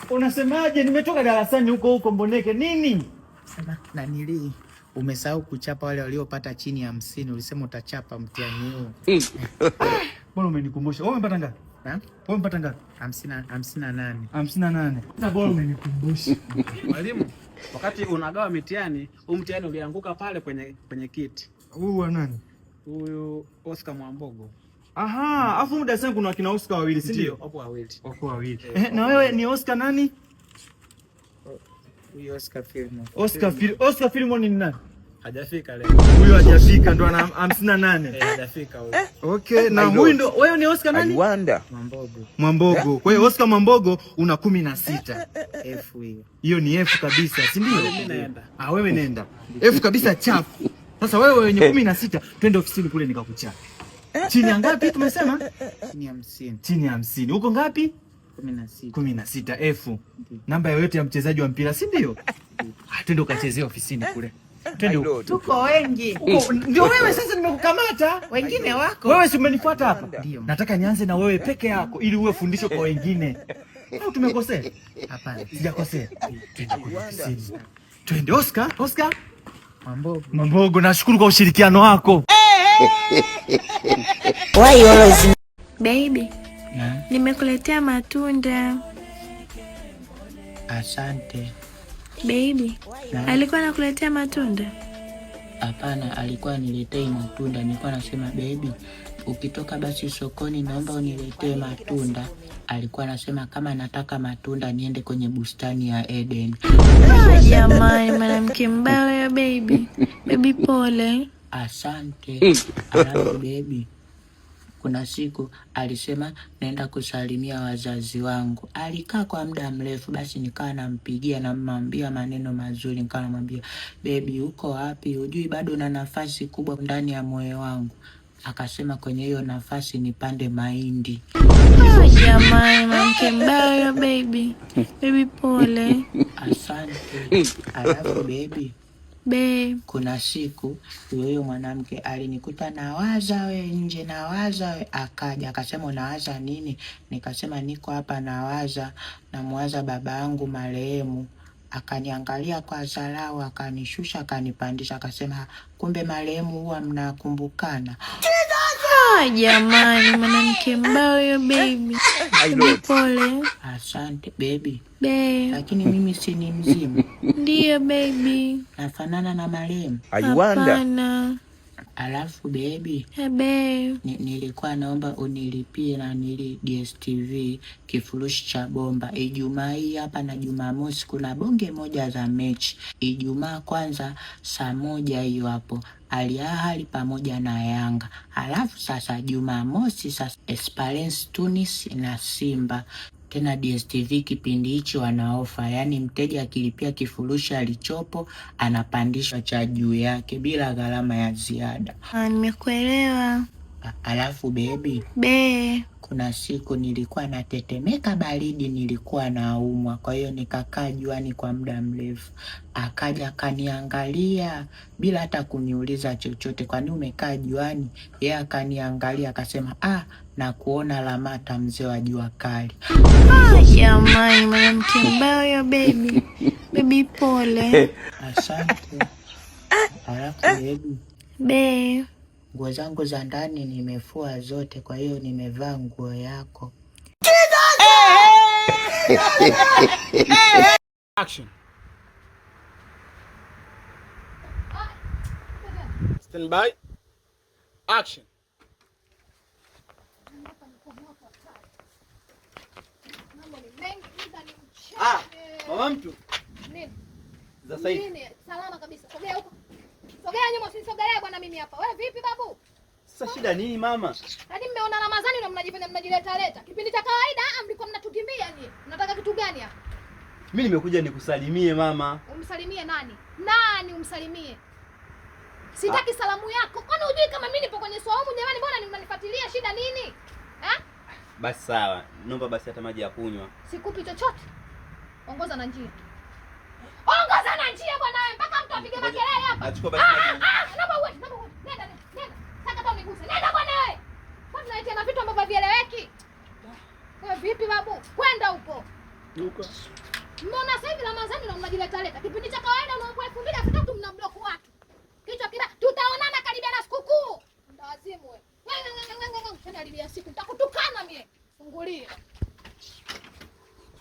Unasemaje? Nimetoka darasani huko Mboneke. Nini? Sema nanili umesahau kuchapa wale waliopata chini ya 50. Ulisema utachapa mtihani huo. Mbona umenikumbusha? Wewe umepata ngapi? Wewe umepata ngapi? 58. 58. Sasa bora umenikumbusha. Mwalimu, wakati unagawa mitihani, mtihani ulianguka pale kwenye kiti. Huyu wa nani? Huyu Oscar Mwambogo. Aha, afu muda sana kuna kina Oscar wawili, si ndio? Wapo wawili. Na wewe ni Oscar nani? Huyu Oscar Filmo. Oscar Filmo ni nani? Hajafika leo. Huyu hajafika ndo ana 58. Hajafika huyo. Okay, na huyu ndo wewe ni Oscar nani? Mwambogo. Kwa hiyo Oscar Mwambogo una 16. F hiyo. Hiyo ni F kabisa, si ndio? Mimi naenda. Wewe nenda. F kabisa chafu. Sasa wewe wenye 16 twende ofisini kule nikakuchapa. Chini ya ngapi tumesema? Chini ya 50. Chini ya 50. Uko ngapi? 16 F. Namba yoyote ya mchezaji wa mpira, si ndio? Twende ukachezea ofisini kule. Twende. Tuko wengi. Ndio wewe sasa nimekukamata. Wengine wako. Wewe si umenifuata hapa? Ndio. Nataka nianze na wewe peke yako ili uwe fundisho kwa wengine. Au tumekosea? Hapana. Sijakosea. Twende Oscar. Mwambogo, nashukuru kwa ushirikiano wako. Baby, nimekuletea matunda. Asante. Baby, alikuwa anakuletea matunda? Hapana, alikuwa niletee matunda. Nilikuwa nasema baby, ukitoka basi sokoni naomba uniletee matunda. Alikuwa anasema kama nataka matunda niende kwenye bustani ya Eden. Jamani, mwanamke mbaya baby. Baby pole. Asante. Alafu baby, kuna siku alisema naenda kusalimia wazazi wangu. Alikaa kwa muda mrefu, basi nikawa nampigia na kumwambia maneno mazuri. Nikawa namwambia baby, uko wapi? Hujui bado na nafasi kubwa ndani ya moyo wangu. Akasema kwenye hiyo nafasi nipande mahindi. Jamani, mwanamke mbaya baby. Baby pole. Asante. Alafu baby, kuna siku huyo mwanamke alinikuta nawaza we nje, akaja akasema unawaza nini? Nikasema niko hapa namwaza baba yangu marehemu. Akaniangalia kwa dharau, akanishusha, akanipandisha, akasema kumbe marehemu huwa mnakumbukana. Jamani, mwanamke mbaya baby. Baby pole. Asante baby. Lakini mimi si ni mzima. Ndio baby. Nafanana na marehemu. Hapana. Alafu baby, nilikuwa naomba unilipie na DSTV kifurushi cha bomba. Ijumaa hii hapa na Jumamosi kuna bonge moja za mechi. Ijumaa kwanza saa 1 hiyo hapo Al Ahly pamoja na Yanga. Alafu sasa Jumamosi sasa Esperance Tunis na Simba. Tena DSTV kipindi hicho wana ofa, yani mteja akilipia kifurushi alichopo anapandishwa cha juu yake bila gharama ya ziada. Nimekuelewa. Alafu baby, kuna siku nilikuwa natetemeka baridi, nilikuwa naumwa, kwa hiyo nikakaa juani kwa muda mrefu. Akaja akaniangalia bila hata kuniuliza chochote, kwani umekaa juani? Yeye akaniangalia akasema na kuona Lamata mzee wa jua kali. Jamani, mwanamke mbaya baby. Baby pole. Asante. Alafu baby, nguo zangu za ndani nimefua zote, kwa hiyo nimevaa nguo yako. Action. Stand by. Action. Mama mtu. Nini? Sasa hivi. Nini? Salama kabisa. Sogea huko. Sogea nyuma, usinisogelee bwana mimi hapa. Wewe vipi babu? Sasa shida nini mama? Hadi mmeona Ramadhani na mnajifanya mnajileta. Kipindi cha kawaida mlikuwa mnatukimbia nyinyi. Mnataka kitu gani hapa? Mimi nimekuja nikusalimie mama. Umsalimie nani? Nani umsalimie? Sitaki salamu yako. Kwani hujui kama mimi nipo kwenye swaumu jamani, mbona mnanifuatilia? Shida nini? Basi sawa. Naomba basi hata maji ya kunywa. Sikupi chochote. Ongoza na njia. Ongoza na njia bwana wewe, mpaka mtu apige makelele hapa. Achukua basi maji. Naomba uwe. Nenda. Saka tu niguse. Nenda bwana wewe. Mbona unaletea na vitu ambavyo vieleweki? Wewe vipi babu? Kwenda huko. Duka. Mbona sasa hivi Ramadhani na mnajileta leta? Kipindi cha kawaida unaokuwa 2003 mna block watu. Kichwa kila tutaonana karibia na sikukuu. Ndawazimu wewe. Tena lilia siku nitakutukana mie. Fungulia.